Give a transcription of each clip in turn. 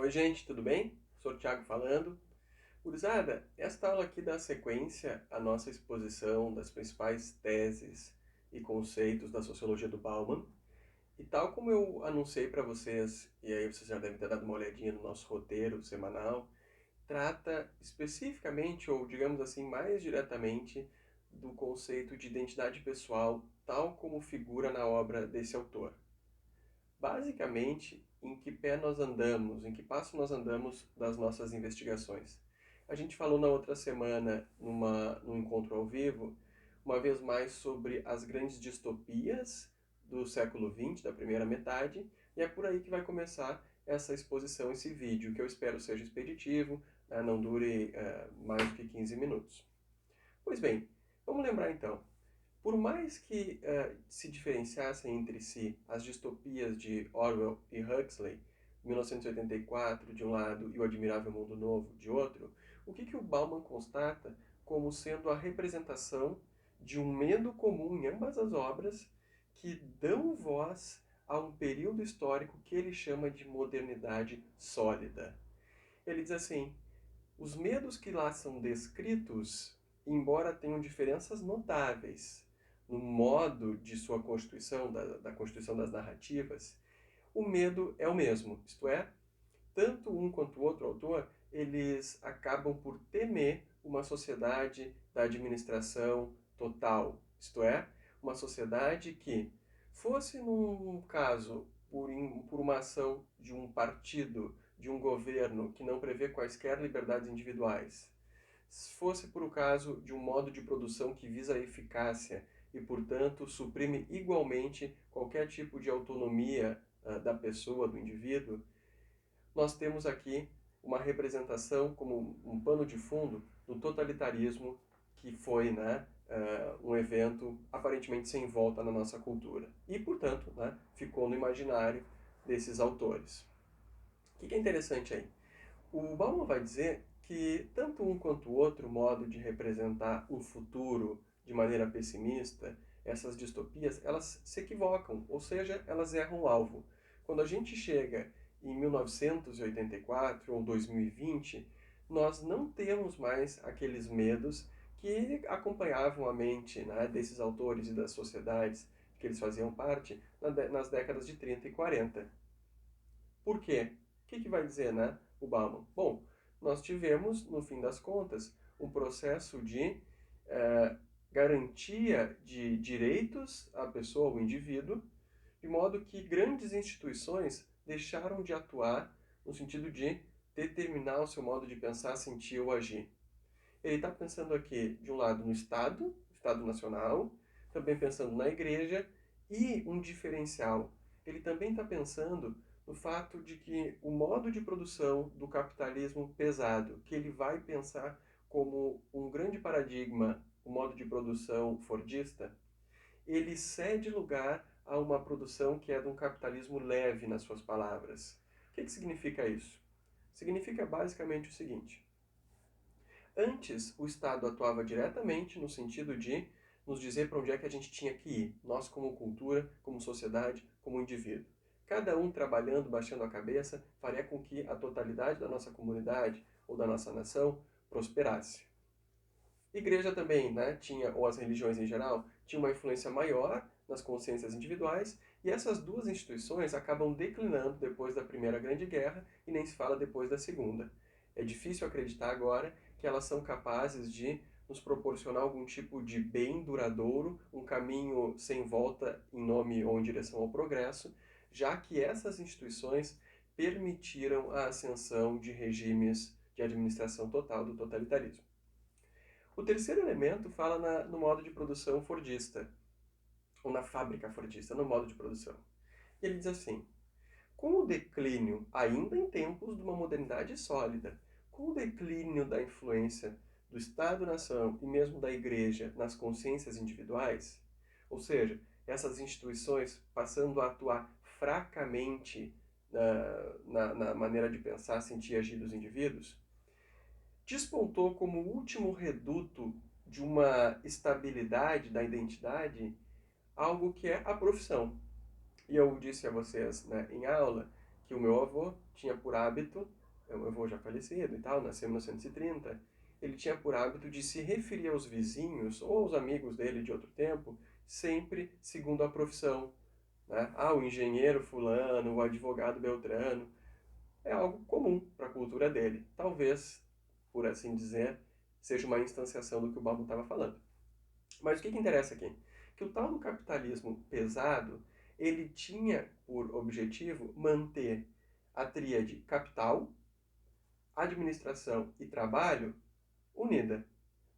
Oi, gente, tudo bem? Sou o Thiago falando. Gurizada, esta aula aqui dá sequência à nossa exposição das principais teses e conceitos da sociologia do Bauman. E tal como eu anunciei para vocês, e aí vocês já devem ter dado uma olhadinha no nosso roteiro semanal, trata especificamente, ou digamos assim, mais diretamente, do conceito de identidade pessoal, tal como figura na obra desse autor. Basicamente, em que pé nós andamos, em que passo nós andamos das nossas investigações. A gente falou na outra semana, num encontro ao vivo, uma vez mais sobre as grandes distopias do século XX, da primeira metade, e é por aí que vai começar essa exposição, esse vídeo, que eu espero seja expeditivo, né, não dure mais do que 15 minutos. Pois bem, vamos lembrar então. Por mais que se diferenciassem entre si as distopias de Orwell e Huxley, 1984 de um lado e O Admirável Mundo Novo de outro, o que o Bauman constata como sendo a representação de um medo comum em ambas as obras que dão voz a um período histórico que ele chama de modernidade sólida. Ele diz assim: os medos que lá são descritos, embora tenham diferenças notáveis no modo de sua constituição, da constituição das narrativas, o medo é o mesmo. Isto é, tanto um quanto o outro autor, eles acabam por temer uma sociedade da administração total. Isto é, uma sociedade que fosse, num caso, por uma ação de um partido, de um governo que não prevê quaisquer liberdades individuais, se fosse por o caso de um modo de produção que visa a eficácia e, portanto, suprime igualmente qualquer tipo de autonomia da pessoa, do indivíduo, nós temos aqui uma representação como um pano de fundo do totalitarismo que foi, um evento aparentemente sem volta na nossa cultura. E, portanto, ficou no imaginário desses autores. O que é interessante aí? O Bauman vai dizer que tanto um quanto o outro modo de representar o futuro de maneira pessimista, essas distopias, elas se equivocam, ou seja, elas erram o alvo. Quando a gente chega em 1984 ou 2020, nós não temos mais aqueles medos que acompanhavam a mente, desses autores e das sociedades que eles faziam parte nas décadas de 30 e 40. Por quê? O que vai dizer, o Bauman? Bom, nós tivemos, no fim das contas, um processo de garantia de direitos à pessoa, ao indivíduo, de modo que grandes instituições deixaram de atuar no sentido de determinar o seu modo de pensar, sentir ou agir. Ele está pensando aqui, de um lado, no Estado Nacional, também pensando na Igreja, e um diferencial. Ele também está pensando no fato de que o modo de produção do capitalismo pesado, que ele vai pensar como um grande paradigma, o modo de produção fordista, ele cede lugar a uma produção que é de um capitalismo leve, nas suas palavras. O que significa isso? Significa basicamente o seguinte: antes, o Estado atuava diretamente no sentido de nos dizer para onde é que a gente tinha que ir, nós como cultura, como sociedade, como indivíduo. Cada um trabalhando, baixando a cabeça, faria com que a totalidade da nossa comunidade ou da nossa nação prosperasse. Igreja também, tinha, ou as religiões em geral, tinha uma influência maior nas consciências individuais, e essas duas instituições acabam declinando depois da Primeira Grande Guerra e nem se fala depois da Segunda. É difícil acreditar agora que elas são capazes de nos proporcionar algum tipo de bem duradouro, um caminho sem volta em nome ou em direção ao progresso, já que essas instituições permitiram a ascensão de regimes de administração total do totalitarismo. O terceiro elemento fala no modo de produção fordista, ou na fábrica fordista, no modo de produção. E ele diz assim: com o declínio, ainda em tempos de uma modernidade sólida, com o declínio da influência do Estado-nação e mesmo da Igreja nas consciências individuais, ou seja, essas instituições passando a atuar fracamente na maneira de pensar, sentir e agir dos indivíduos, despontou como último reduto de uma estabilidade da identidade algo que é a profissão. E eu disse a vocês, em aula que o meu avô tinha por hábito, o meu avô já falecido e tal, nasceu em 1930, ele tinha por hábito de se referir aos vizinhos ou aos amigos dele de outro tempo, sempre segundo a profissão, né? Ah, o engenheiro fulano, o advogado beltrano. É algo comum para a cultura dele. Talvez, por assim dizer, seja uma instanciação do que o Balbo estava falando. Mas o que interessa aqui? Que o tal do capitalismo pesado, ele tinha por objetivo manter a tríade capital, administração e trabalho unida.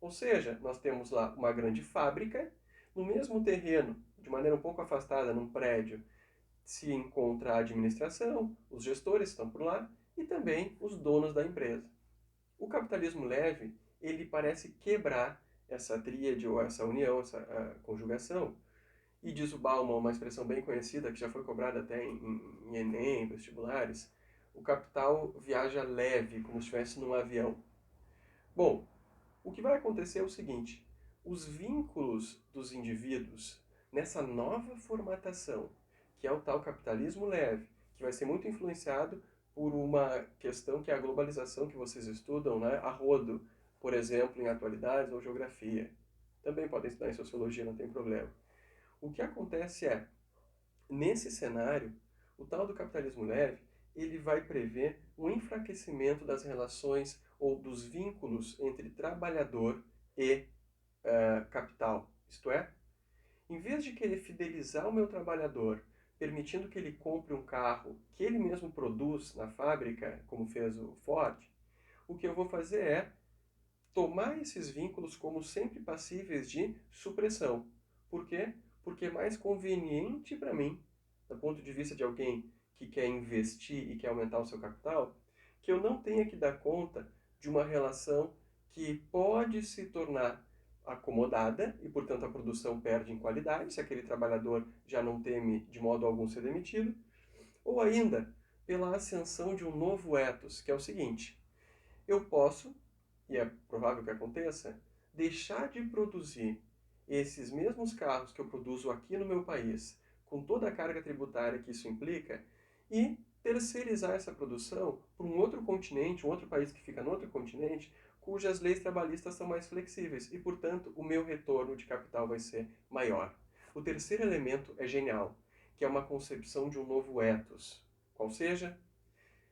Ou seja, nós temos lá uma grande fábrica, no mesmo terreno, de maneira um pouco afastada, num prédio, se encontra a administração, os gestores estão por lá e também os donos da empresa. O capitalismo leve, ele parece quebrar essa tríade ou essa união, essa conjugação. E diz o Bauman, uma expressão bem conhecida, que já foi cobrada até em Enem, vestibulares, o capital viaja leve, como se estivesse num avião. Bom, o que vai acontecer é o seguinte, os vínculos dos indivíduos nessa nova formatação, que é o tal capitalismo leve, que vai ser muito influenciado por uma questão que é a globalização que vocês estudam, né, a rodo, por exemplo, em atualidades ou geografia. Também podem estudar em sociologia, não tem problema. O que acontece é, nesse cenário, o tal do capitalismo leve, ele vai prever um enfraquecimento das relações ou dos vínculos entre trabalhador e capital. Isto é, em vez de querer fidelizar o meu trabalhador, permitindo que ele compre um carro que ele mesmo produz na fábrica, como fez o Ford, o que eu vou fazer é tomar esses vínculos como sempre passíveis de supressão. Por quê? Porque é mais conveniente para mim, do ponto de vista de alguém que quer investir e quer aumentar o seu capital, que eu não tenha que dar conta de uma relação que pode se tornar acomodada e, portanto, a produção perde em qualidade, se aquele trabalhador já não teme de modo algum ser demitido, ou ainda pela ascensão de um novo ethos, que é o seguinte: eu posso, e é provável que aconteça, deixar de produzir esses mesmos carros que eu produzo aqui no meu país, com toda a carga tributária que isso implica, e terceirizar essa produção para um outro continente, um outro país que fica no outro continente, cujas leis trabalhistas são mais flexíveis e, portanto, o meu retorno de capital vai ser maior. O terceiro elemento é genial, que é uma concepção de um novo ethos, qual seja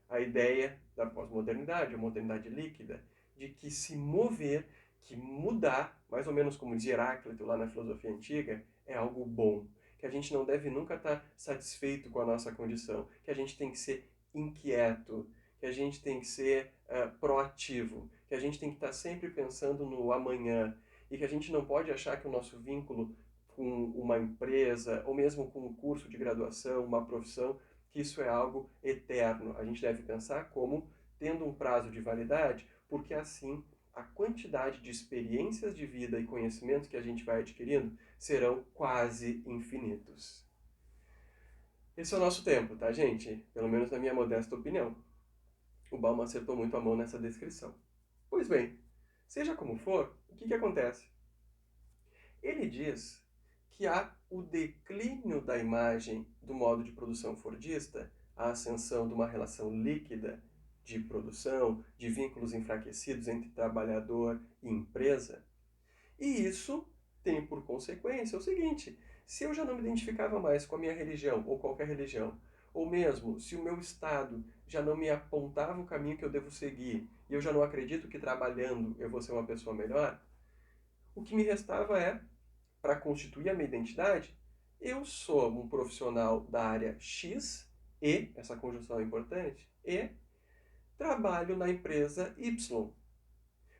a ideia da pós-modernidade, a modernidade líquida, de que se mover, que mudar, mais ou menos como dizia Heráclito lá na filosofia antiga, é algo bom. Que a gente não deve nunca estar satisfeito com a nossa condição, que a gente tem que ser inquieto, que a gente tem que ser proativo, que a gente tem que estar sempre pensando no amanhã e que a gente não pode achar que o nosso vínculo com uma empresa ou mesmo com um curso de graduação, uma profissão, que isso é algo eterno. A gente deve pensar como tendo um prazo de validade, porque assim a quantidade de experiências de vida e conhecimentos que a gente vai adquirindo serão quase infinitos. Esse é o nosso tempo, tá, gente? Pelo menos na minha modesta opinião. O Bauman acertou muito a mão nessa descrição. Pois bem, seja como for, o que acontece? Ele diz que há o declínio da imagem do modo de produção fordista, a ascensão de uma relação líquida de produção, de vínculos enfraquecidos entre trabalhador e empresa. E isso tem por consequência o seguinte: se eu já não me identificava mais com a minha religião ou qualquer religião, ou mesmo se o meu estado já não me apontava o caminho que eu devo seguir, e eu já não acredito que trabalhando eu vou ser uma pessoa melhor, o que me restava é, para constituir a minha identidade, eu sou um profissional da área X e, essa conjunção é importante, e trabalho na empresa Y.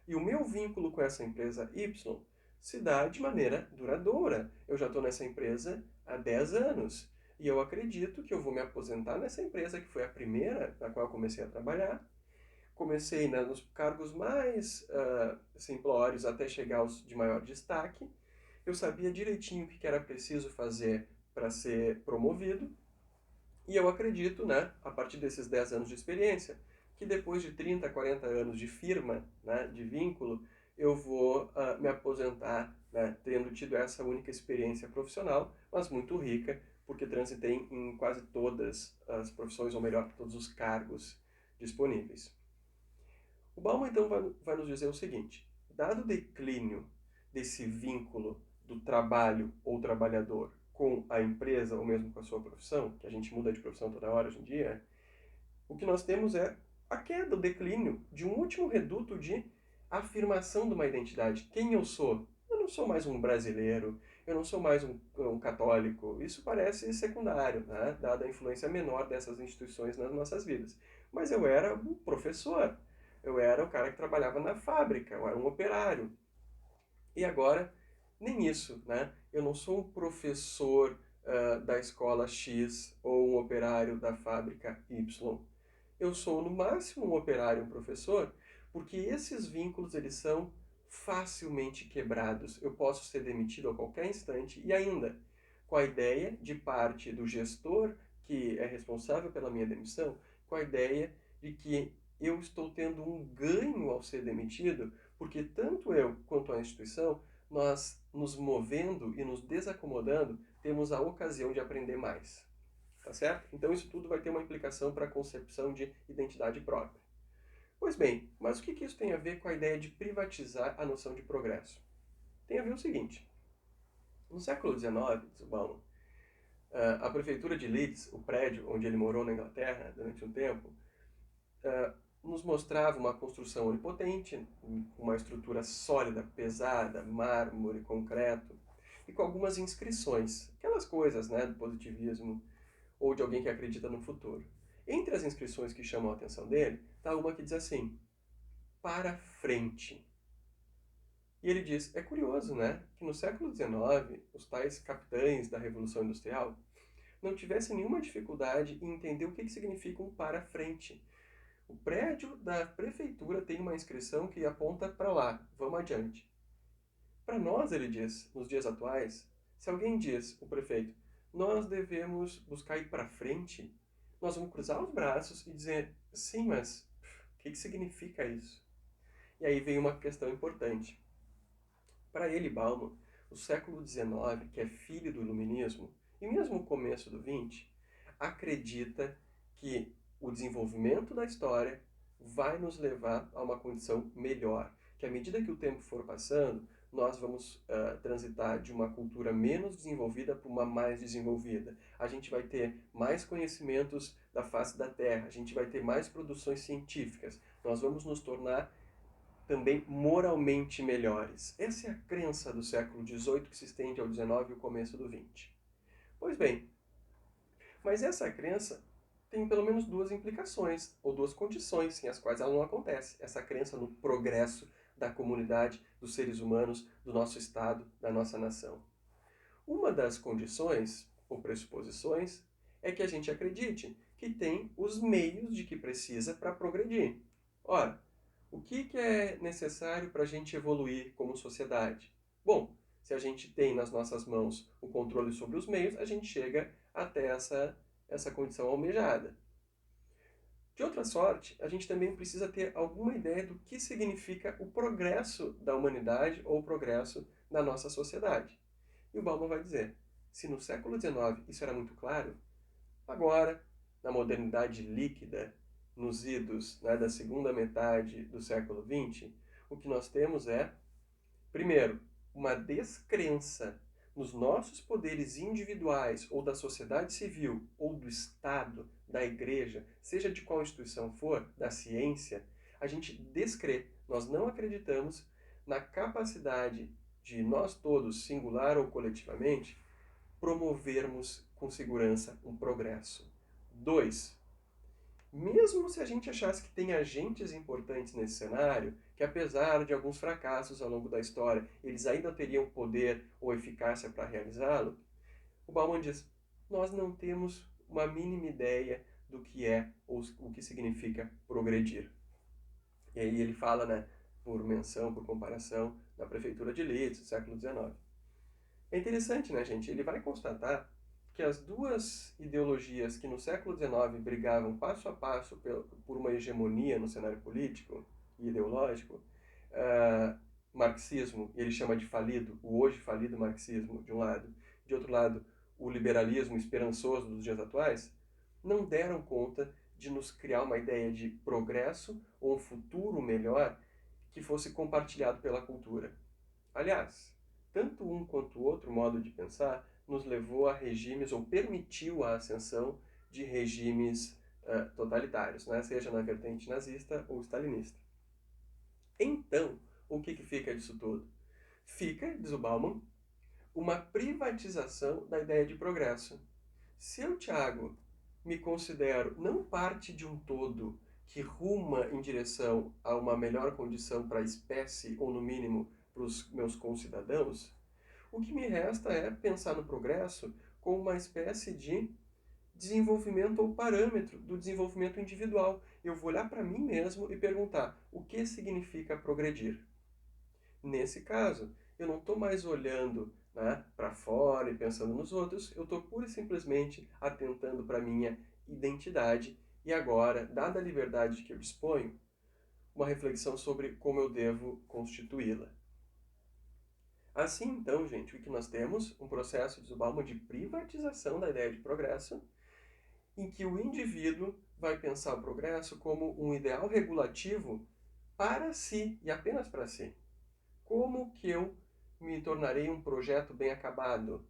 E o meu vínculo com essa empresa Y se dá de maneira duradoura. Eu já estou nessa empresa há 10 anos. E eu acredito que eu vou me aposentar nessa empresa, que foi a primeira na qual eu comecei a trabalhar. Comecei, né, nos cargos mais simplórios até chegar aos de maior destaque. Eu sabia direitinho o que era preciso fazer para ser promovido. E eu acredito, né, a partir desses 10 anos de experiência, que depois de 30, 40 anos de firma, né, de vínculo, eu vou me aposentar, né, tendo tido essa única experiência profissional, mas muito rica, porque transitei em quase todas as profissões, ou melhor, todos os cargos disponíveis. O Bauman, então, vai nos dizer o seguinte: dado o declínio desse vínculo do trabalho ou trabalhador com a empresa ou mesmo com a sua profissão, que a gente muda de profissão toda hora hoje em dia, o que nós temos é a queda, o declínio de um último reduto de afirmação de uma identidade. Quem eu sou? Eu não sou mais um brasileiro, eu não sou mais um católico. Isso parece secundário, né? Dada a influência menor dessas instituições nas nossas vidas. Mas eu era um professor, eu era o cara que trabalhava na fábrica, eu era um operário. E agora, nem isso, né? Eu não sou um professor da escola X ou um operário da fábrica Y. Eu sou, no máximo, um operário, um professor, porque esses vínculos, eles são facilmente quebrados. Eu posso ser demitido a qualquer instante e ainda, com a ideia de parte do gestor que é responsável pela minha demissão, com a ideia de que eu estou tendo um ganho ao ser demitido, porque tanto eu quanto a instituição, nós nos movendo e nos desacomodando, temos a ocasião de aprender mais. Tá certo? Então isso tudo vai ter uma implicação para a concepção de identidade própria. Pois bem, mas o que isso tem a ver com a ideia de privatizar a noção de progresso? Tem a ver o seguinte: no século XIX, diz o Bauman, a prefeitura de Leeds, o prédio onde ele morou na Inglaterra durante um tempo, nos mostrava uma construção onipotente, uma estrutura sólida, pesada, mármore, concreto, e com algumas inscrições, aquelas coisas, né, do positivismo ou de alguém que acredita no futuro. Entre as inscrições que chamam a atenção dele, está uma que diz assim: para frente. E ele diz, é curioso, né, que no século XIX, os tais capitães da Revolução Industrial não tivessem nenhuma dificuldade em entender o que significa um para frente. O prédio da prefeitura tem uma inscrição que aponta para lá, vamos adiante. Para nós, ele diz, nos dias atuais, se alguém diz, o prefeito, nós devemos buscar ir para frente, nós vamos cruzar os braços e dizer, sim, mas o que significa isso? E aí vem uma questão importante. Para ele, Bauman, o século XIX, que é filho do iluminismo, e mesmo o começo do XX, acredita que o desenvolvimento da história vai nos levar a uma condição melhor. Que à medida que o tempo for passando, nós vamos transitar de uma cultura menos desenvolvida para uma mais desenvolvida. A gente vai ter mais conhecimentos da face da Terra, a gente vai ter mais produções científicas, nós vamos nos tornar também moralmente melhores. Essa é a crença do século XVIII que se estende ao XIX e o começo do XX. Pois bem, mas essa crença tem pelo menos duas implicações, ou duas condições sem as quais ela não acontece. Essa crença no progresso da comunidade, dos seres humanos, do nosso Estado, da nossa nação. Uma das condições, ou pressuposições, é que a gente acredite que tem os meios de que precisa para progredir. Ora, o que é necessário para a gente evoluir como sociedade? Bom, se a gente tem nas nossas mãos o controle sobre os meios, a gente chega até essa condição almejada. De outra sorte, a gente também precisa ter alguma ideia do que significa o progresso da humanidade ou o progresso da nossa sociedade. E o Bauman vai dizer, se no século XIX isso era muito claro, agora, na modernidade líquida, nos idos, né, da segunda metade do século XX, o que nós temos é, primeiro, uma descrença nos nossos poderes individuais ou da sociedade civil ou do Estado, da igreja, seja de qual instituição for, da ciência, a gente descrê. Nós não acreditamos na capacidade de nós todos, singular ou coletivamente, promovermos com segurança um progresso. 2. Mesmo se a gente achasse que tem agentes importantes nesse cenário, que apesar de alguns fracassos ao longo da história, eles ainda teriam poder ou eficácia para realizá-lo, o Bauman diz, nós não temos uma mínima ideia do que é ou o que significa progredir. E aí ele fala, né, por menção, por comparação, da prefeitura de Leeds, do século XIX. É interessante, né, gente? Ele vai constatar que as duas ideologias que no século XIX brigavam passo a passo por uma hegemonia no cenário político e ideológico, marxismo, ele chama de falido, o hoje falido marxismo, de um lado, de outro lado, o liberalismo esperançoso dos dias atuais, não deram conta de nos criar uma ideia de progresso ou um futuro melhor que fosse compartilhado pela cultura. Aliás, tanto um quanto o outro modo de pensar nos levou a regimes ou permitiu a ascensão de regimes totalitários, né? Seja na vertente nazista ou stalinista. Então, o que fica disso tudo? Fica, diz o Bauman, uma privatização da ideia de progresso. Se eu, Tiago, me considero não parte de um todo que ruma em direção a uma melhor condição para a espécie, ou no mínimo para os meus concidadãos, o que me resta é pensar no progresso como uma espécie de desenvolvimento ou parâmetro do desenvolvimento individual. Eu vou olhar para mim mesmo e perguntar o que significa progredir. Nesse caso, eu não estou mais olhando, né, para fora e pensando nos outros, eu estou pura e simplesmente atentando para a minha identidade e agora, dada a liberdade que eu disponho, uma reflexão sobre como eu devo constituí-la. Assim, então, gente, o que nós temos? Um processo de Bauman de privatização da ideia de progresso, em que o indivíduo vai pensar o progresso como um ideal regulativo para si e apenas para si. Como que eu me tornarei um projeto bem acabado?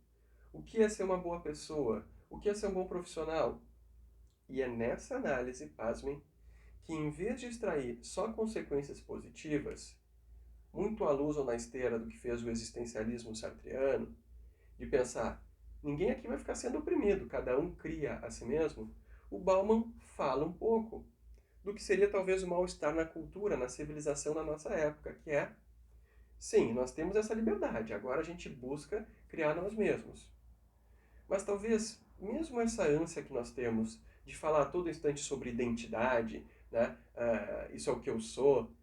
O que é ser uma boa pessoa? O que é ser um bom profissional? E é nessa análise, pasmem, que em vez de extrair só consequências positivas, muito à luz ou na esteira do que fez o existencialismo sartreano, de pensar, ninguém aqui vai ficar sendo oprimido, cada um cria a si mesmo, o Bauman fala um pouco do que seria talvez o mal-estar na cultura, na civilização da nossa época, que é, sim, nós temos essa liberdade, agora a gente busca criar nós mesmos. Mas talvez, mesmo essa ânsia que nós temos de falar a todo instante sobre identidade, né, isso é o que eu sou,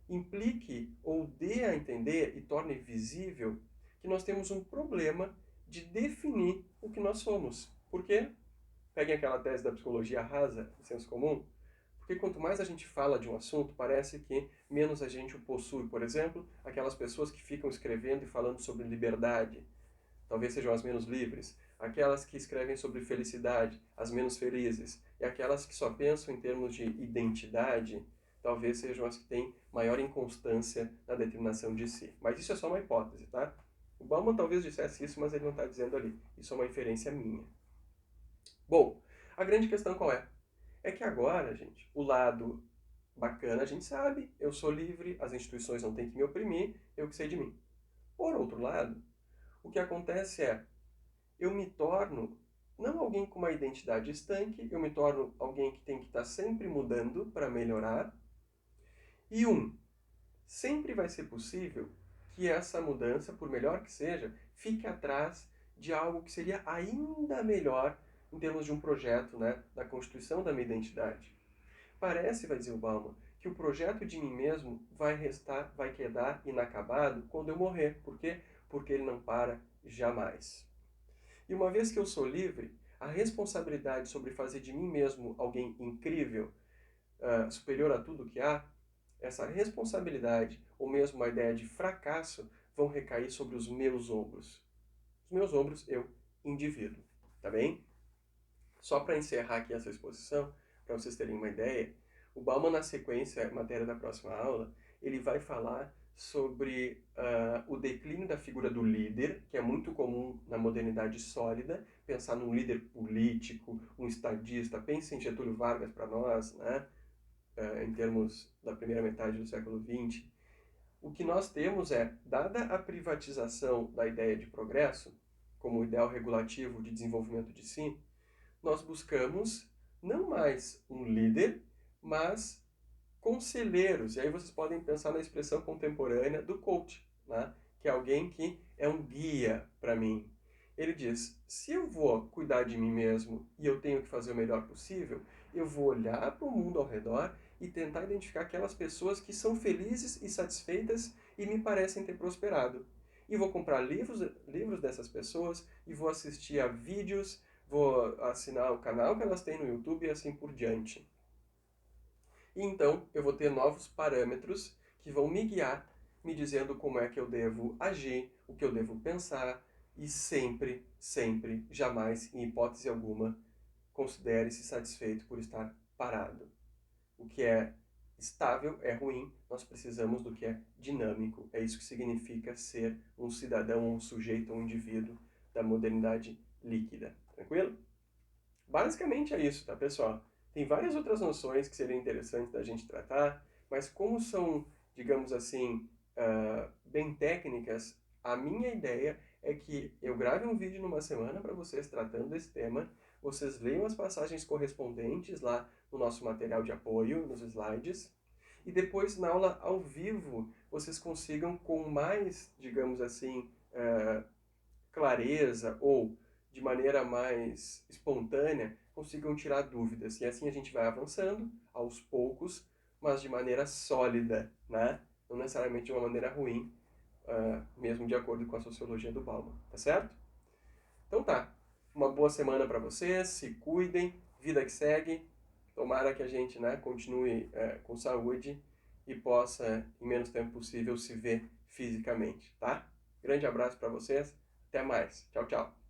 implique ou dê a entender e torne visível que nós temos um problema de definir o que nós somos. Por quê? Peguem aquela tese da psicologia rasa, do senso comum, porque quanto mais a gente fala de um assunto, parece que menos a gente o possui. Por exemplo, aquelas pessoas que ficam escrevendo e falando sobre liberdade, talvez sejam as menos livres. Aquelas que escrevem sobre felicidade, as menos felizes. E aquelas que só pensam em termos de identidade, talvez sejam as que têm maior inconstância na determinação de si. Mas isso é só uma hipótese, tá? O Bauman talvez dissesse isso, mas ele não está dizendo ali. Isso é uma inferência minha. Bom, a grande questão qual é? É que agora, gente, o lado bacana a gente sabe, eu sou livre, as instituições não têm que me oprimir, eu que sei de mim. Por outro lado, o que acontece é, eu me torno não alguém com uma identidade estanque, eu me torno alguém que tem que estar sempre mudando para melhorar. E sempre vai ser possível que essa mudança, por melhor que seja, fique atrás de algo que seria ainda melhor em termos de um projeto, né, da constituição da minha identidade. Parece, vai dizer o Bauman, que o projeto de mim mesmo vai quedar inacabado quando eu morrer. Por quê? Porque ele não para jamais. E uma vez que eu sou livre, a responsabilidade sobre fazer de mim mesmo alguém incrível, superior a tudo que há, essa responsabilidade, ou mesmo a ideia de fracasso, vão recair sobre os meus ombros. Os meus ombros, eu, indivíduo. Tá bem? Só para encerrar aqui essa exposição, para vocês terem uma ideia, o Bauman, na sequência, matéria da próxima aula, ele vai falar sobre o declínio da figura do líder, que é muito comum na modernidade sólida, pensar num líder político, um estadista, pense em Getúlio Vargas para nós, né? Em termos da primeira metade do século XX. O que nós temos é, dada a privatização da ideia de progresso, como ideal regulativo de desenvolvimento de si, nós buscamos não mais um líder, mas conselheiros. E aí vocês podem pensar na expressão contemporânea do coach, né? Que é alguém que é um guia para mim. Ele diz, se eu vou cuidar de mim mesmo e eu tenho que fazer o melhor possível, eu vou olhar para o mundo ao redor e tentar identificar aquelas pessoas que são felizes e satisfeitas e me parecem ter prosperado. E vou comprar livros dessas pessoas e vou assistir a vídeos, vou assinar o canal que elas têm no YouTube e assim por diante. E então eu vou ter novos parâmetros que vão me guiar, me dizendo como é que eu devo agir, o que eu devo pensar, E sempre, sempre, jamais, em hipótese alguma, considere-se satisfeito por estar parado. O que é estável é ruim, nós precisamos do que é dinâmico. É isso que significa ser um cidadão, um sujeito, um indivíduo da modernidade líquida. Tranquilo? Basicamente é isso, tá, pessoal? Tem várias outras noções que seriam interessantes da gente tratar, mas como são, digamos assim, bem técnicas, a minha ideia é que eu grave um vídeo numa semana para vocês tratando desse tema, vocês leiam as passagens correspondentes lá no nosso material de apoio, nos slides, e depois na aula ao vivo vocês consigam com mais, digamos assim, clareza ou de maneira mais espontânea consigam tirar dúvidas. E assim a gente vai avançando aos poucos, mas de maneira sólida, né? Não necessariamente de uma maneira ruim, mesmo de acordo com a sociologia do Bauman, tá certo? Então tá, uma boa semana para vocês, se cuidem, vida que segue, tomara que a gente, né, continue com saúde e possa, em menos tempo possível, se ver fisicamente, tá? Grande abraço para vocês, até mais, tchau, tchau.